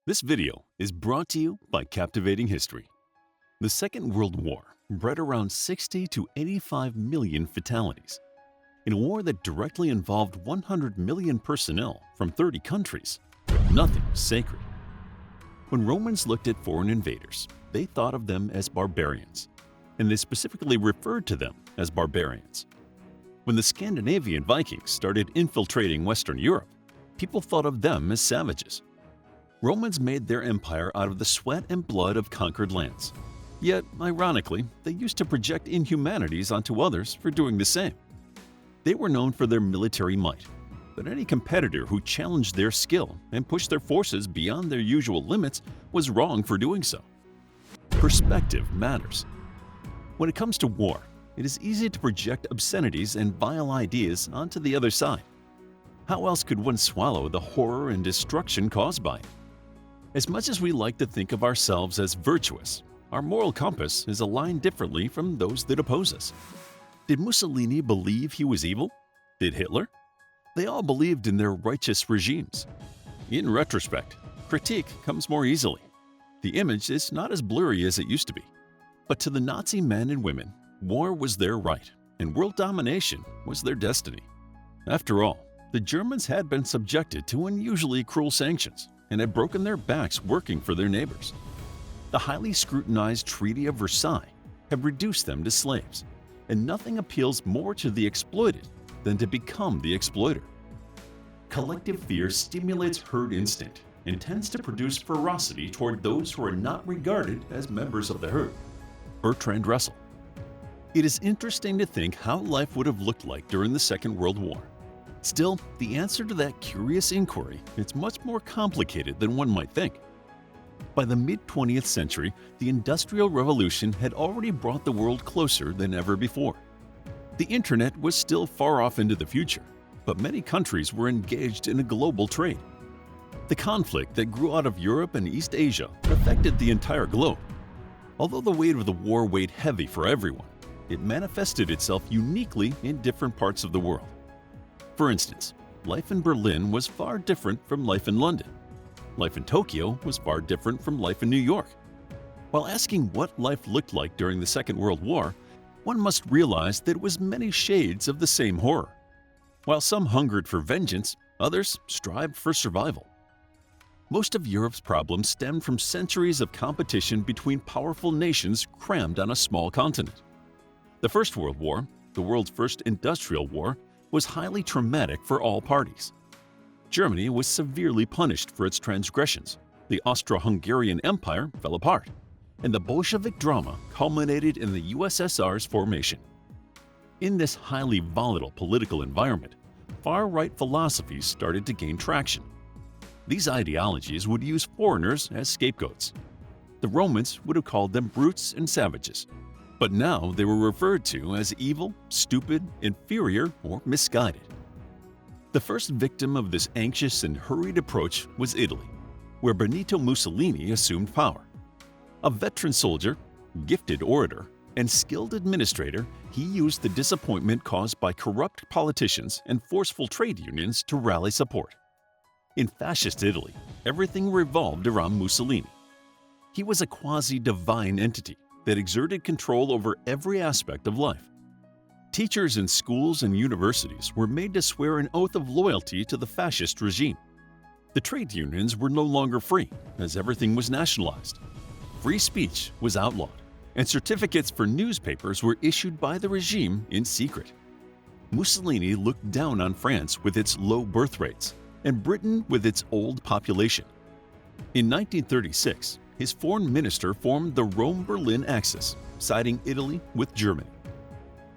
This video is brought to you by Captivating History. The Second World War bred around 60 to 85 million fatalities. In a war that directly involved 100 million personnel from 30 countries, nothing was sacred. When Romans looked at foreign invaders, they thought of them as barbarians, and they specifically referred to them as barbarians. When the Scandinavian Vikings started infiltrating Western Europe, people thought of them as savages. Romans made their empire out of the sweat and blood of conquered lands. Yet, ironically, they used to project inhumanities onto others for doing the same. They were known for their military might, but any competitor who challenged their skill and pushed their forces beyond their usual limits was wrong for doing so. Perspective matters. When it comes to war, it is easy to project obscenities and vile ideas onto the other side. How else could one swallow the horror and destruction caused by it? As much as we like to think of ourselves as virtuous, our moral compass is aligned differently from those that oppose us. Did Mussolini believe he was evil? Did Hitler? They all believed in their righteous regimes. In retrospect, critique comes more easily. The image is not as blurry as it used to be. But to the Nazi men and women, war was their right, and world domination was their destiny. After all, the Germans had been subjected to unusually cruel sanctions and had broken their backs working for their neighbors. The highly scrutinized Treaty of Versailles had reduced them to slaves, and nothing appeals more to the exploited than to become the exploiter. Collective fear stimulates herd instinct and tends to produce ferocity toward those who are not regarded as members of the herd. Bertrand. It is interesting to think how life would have looked like during the Second World War. Still, the answer to that curious inquiry is much more complicated than one might think. By the mid-20th century, the Industrial Revolution had already brought the world closer than ever before. The internet was still far off into the future, but many countries were engaged in a global trade. The conflict that grew out of Europe and East Asia affected the entire globe. Although the weight of the war weighed heavy for everyone, it manifested itself uniquely in different parts of the world. For instance, life in Berlin was far different from life in London. Life in Tokyo was far different from life in New York. While asking what life looked like during the Second World War, one must realize that it was many shades of the same horror. While some hungered for vengeance, others strived for survival. Most of Europe's problems stemmed from centuries of competition between powerful nations crammed on a small continent. The First World War, the world's first industrial war, was highly traumatic for all parties. Germany was severely punished for its transgressions, the AUSTRO-HUNGARIAN Empire fell apart, and the Bolshevik drama culminated in the USSR'S formation. In this highly volatile political environment, far-right philosophies started to gain traction. These ideologies would use foreigners as scapegoats. The Romans would have called them brutes and savages, but now they were referred to as evil, stupid, inferior, or misguided. The first victim of this anxious and hurried approach was Italy, where Benito Mussolini assumed power. A veteran soldier, gifted orator, and skilled administrator, he used the disappointment caused by corrupt politicians and forceful trade unions to rally support. In fascist Italy, everything revolved around Mussolini. He was a quasi-divine entity that exerted control over every aspect of life. Teachers in schools and universities were made to swear an oath of loyalty to the fascist regime. The trade unions were no longer free, as everything was nationalized. Free speech was outlawed, and certificates for newspapers were issued by the regime in secret. Mussolini looked down on France with its low birth rates, and Britain with its old population. In 1936, his foreign minister formed the Rome-Berlin axis, siding Italy with Germany.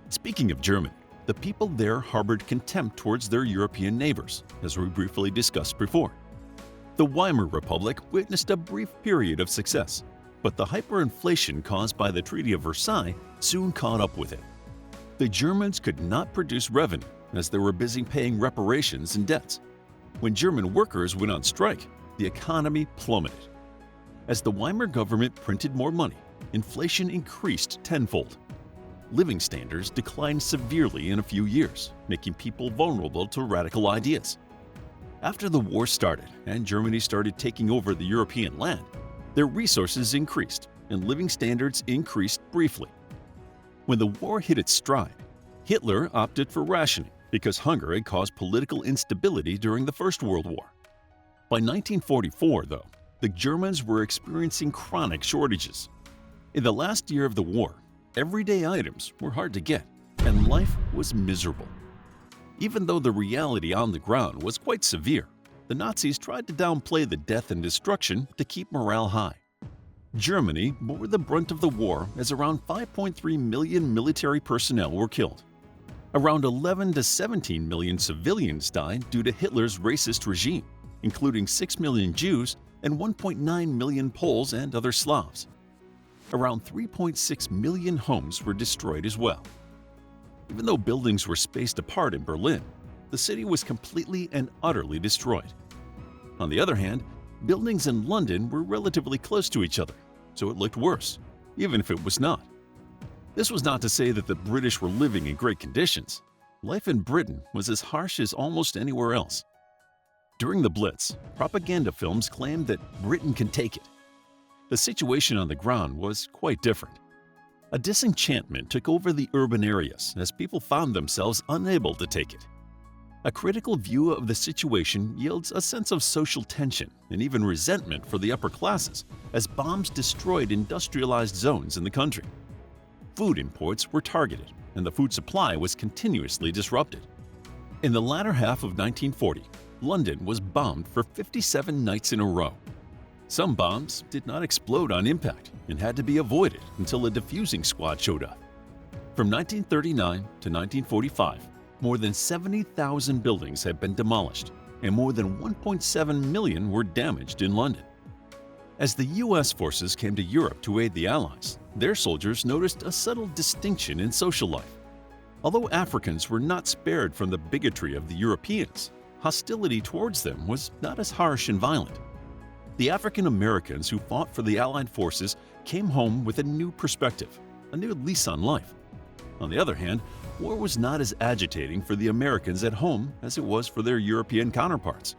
Speaking of Germany, the people there harbored contempt towards their European neighbors, as we briefly discussed before. The Weimar Republic witnessed a brief period of success, but the hyperinflation caused by the Treaty of Versailles soon caught up with it. The Germans could not produce revenue as they were busy paying reparations and debts. When German workers went on strike, the economy plummeted. As the Weimar government printed more money, inflation increased tenfold. Living standards declined severely in a few years, making people vulnerable to radical ideas. After the war started and Germany started taking over the European land, their resources increased and living standards increased briefly. When the war hit its stride, Hitler opted for rationing because hunger had caused political instability during the First World War. By 1944, though, the Germans were experiencing chronic shortages. In the last year of the war, everyday items were hard to get, and life was miserable. Even though the reality on the ground was quite severe, the Nazis tried to downplay the death and destruction to keep morale high. Germany bore the brunt of the war as around 5.3 million military personnel were killed. Around 11 to 17 million civilians died due to Hitler's racist regime, including 6 million Jews and 1.9 million Poles and other Slavs. Around 3.6 million homes were destroyed as well. Even though buildings were spaced apart in Berlin, the city was completely and utterly destroyed. On the other hand, buildings in London were relatively close to each other, so it looked worse, even if it was not. This was not to say that the British were living in great conditions. Life in Britain was as harsh as almost anywhere else. During the Blitz, propaganda films claimed that Britain can take it. The situation on the ground was quite different. A disenchantment took over the urban areas as people found themselves unable to take it. A critical view of the situation yields a sense of social tension and even resentment for the upper classes as bombs destroyed industrialized zones in the country. Food imports were targeted, and the food supply was continuously disrupted. In the latter half of 1940, London was bombed for 57 nights in a row. Some bombs did not explode on impact and had to be avoided until a defusing squad showed up. From 1939 to 1945, more than 70,000 buildings had been demolished, and more than 1.7 million were damaged in London. As the U.S. forces came to Europe to aid the Allies, their soldiers noticed a subtle distinction in social life. Although Africans were not spared from the bigotry of the Europeans, hostility towards them was not as harsh and violent. The African Americans who fought for the Allied forces came home with a new perspective, a new lease on life. On the other hand, war was not as agitating for the Americans at home as it was for their European counterparts.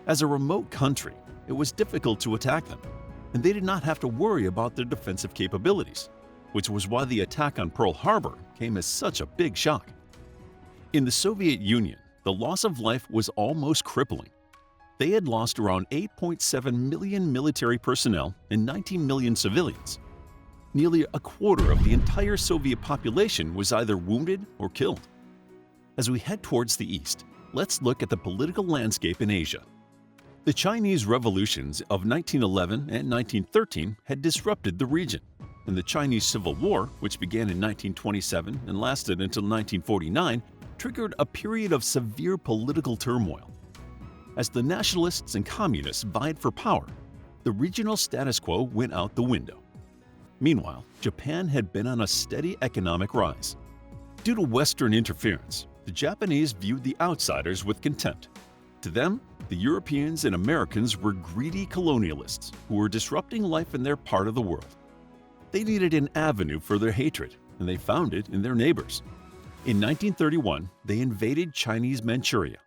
As a remote country, it was difficult to attack them, and they did not have to worry about their defensive capabilities, which was why the attack on Pearl Harbor came as such a big shock. In the Soviet Union, the loss of life was almost crippling. They had lost around 8.7 million military personnel and 19 million civilians. Nearly a quarter of the entire Soviet population was either wounded or killed. As we head towards the east, let's look at the political landscape in Asia. The Chinese revolutions of 1911 and 1913 had disrupted the region, and the Chinese Civil War, which began in 1927 and lasted until 1949, triggered a period of severe political turmoil. As the nationalists and communists vied for power, the regional status quo went out the window. Meanwhile, Japan had been on a steady economic rise. Due to Western interference, the Japanese viewed the outsiders with contempt. To them, the Europeans and Americans were greedy colonialists who were disrupting life in their part of the world. They needed an avenue for their hatred, and they found it in their neighbors. In 1931, they invaded Chinese Manchuria.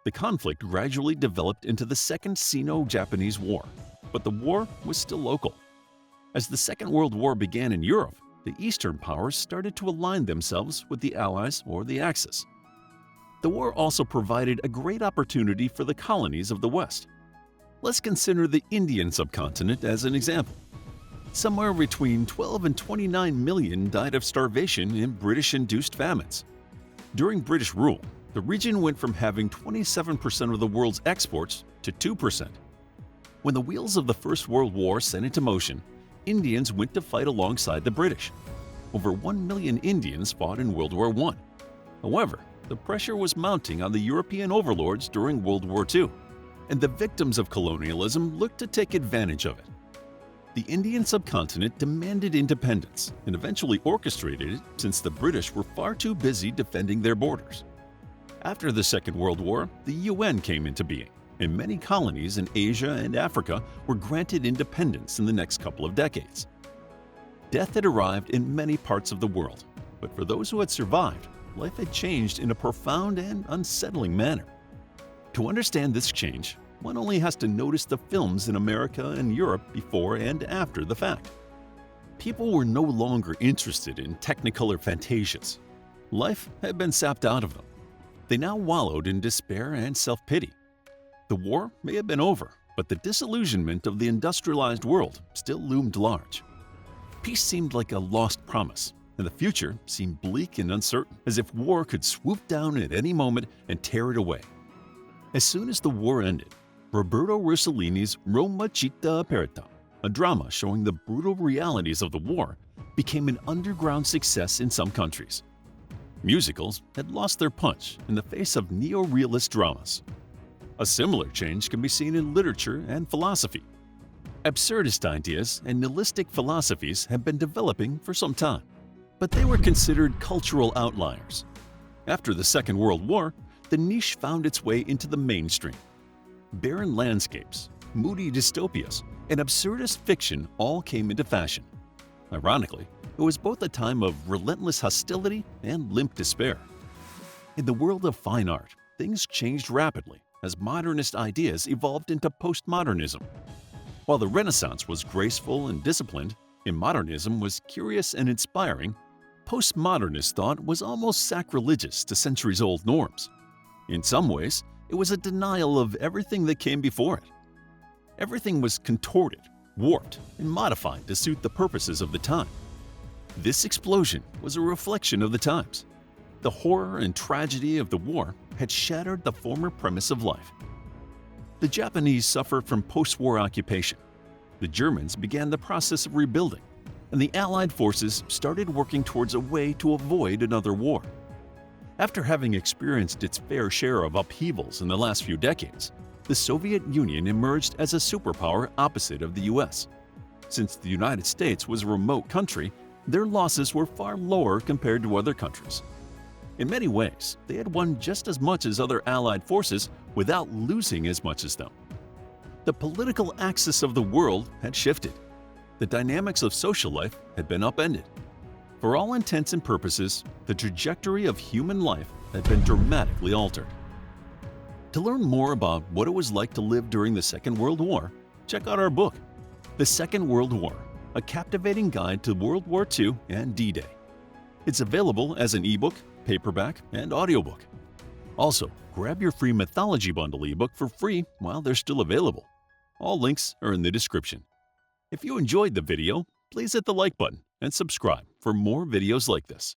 The conflict gradually developed into the Second Sino-Japanese War, but the war was still local. As the Second World War began in Europe, the Eastern powers started to align themselves with the Allies or the Axis. The war also provided a great opportunity for the colonies of the West. Let's consider the Indian subcontinent as an example. Somewhere between 12 and 29 million died of starvation in British-induced famines. During British rule, the region went from having 27% of the world's exports to 2%. When the wheels of the First World War set into motion, Indians went to fight alongside the British. Over 1 million Indians fought in World War I. However, the pressure was mounting on the European overlords during World War II, and the victims of colonialism looked to take advantage of it. The Indian subcontinent demanded independence and eventually orchestrated it since the British were far too busy defending their borders. After the Second World War, the UN came into being, and many colonies in Asia and Africa were granted independence in the next couple of decades. Death had arrived in many parts of the world, but for those who had survived, life had changed in a profound and unsettling manner. To understand this change, one only has to notice the films in America and Europe before and after the fact. People were no longer interested in technicolor fantasias. Life had been sapped out of them. They now wallowed in despair and self-pity. The war may have been over, but the disillusionment of the industrialized world still loomed large. Peace seemed like a lost promise, and the future seemed bleak and uncertain, as if war could swoop down at any moment and tear it away. As soon as the war ended, Roberto Rossellini's Roma Città Aperta, a drama showing the brutal realities of the war, became an underground success in some countries. Musicals had lost their punch in the face of neo-realist dramas. A similar change can be seen in literature and philosophy. Absurdist ideas and nihilistic philosophies have been developing for some time, but they were considered cultural outliers. After the Second World War, the niche found its way into the mainstream. Barren landscapes, moody dystopias, and absurdist fiction all came into fashion. Ironically, it was both a time of relentless hostility and limp despair. In the world of fine art, things changed rapidly as modernist ideas evolved into postmodernism. While the Renaissance was graceful and disciplined, and modernism was curious and inspiring, postmodernist thought was almost sacrilegious to centuries-old norms. In some ways, it was a denial of everything that came before it. Everything was contorted, warped, and modified to suit the purposes of the time. This explosion was a reflection of the times. The horror and tragedy of the war had shattered the former premise of life. The Japanese suffered from post-war occupation. The Germans began the process of rebuilding, and the Allied forces started working towards a way to avoid another war. After having experienced its fair share of upheavals in the last few decades, the Soviet Union emerged as a superpower opposite of the US. Since the United States was a remote country, their losses were far lower compared to other countries. In many ways, they had won just as much as other Allied forces without losing as much as them. The political axis of the world had shifted. The dynamics of social life had been upended. For all intents and purposes, the trajectory of human life had been dramatically altered. To learn more about what it was like to live during the Second World War, check out our book, The Second World War, a captivating guide to World War II and D-Day. It's available as an ebook, paperback, and audiobook. Also, grab your free Mythology Bundle ebook for free while they're still available. All links are in the description. If you enjoyed the video, please hit the like button and subscribe for more videos like this.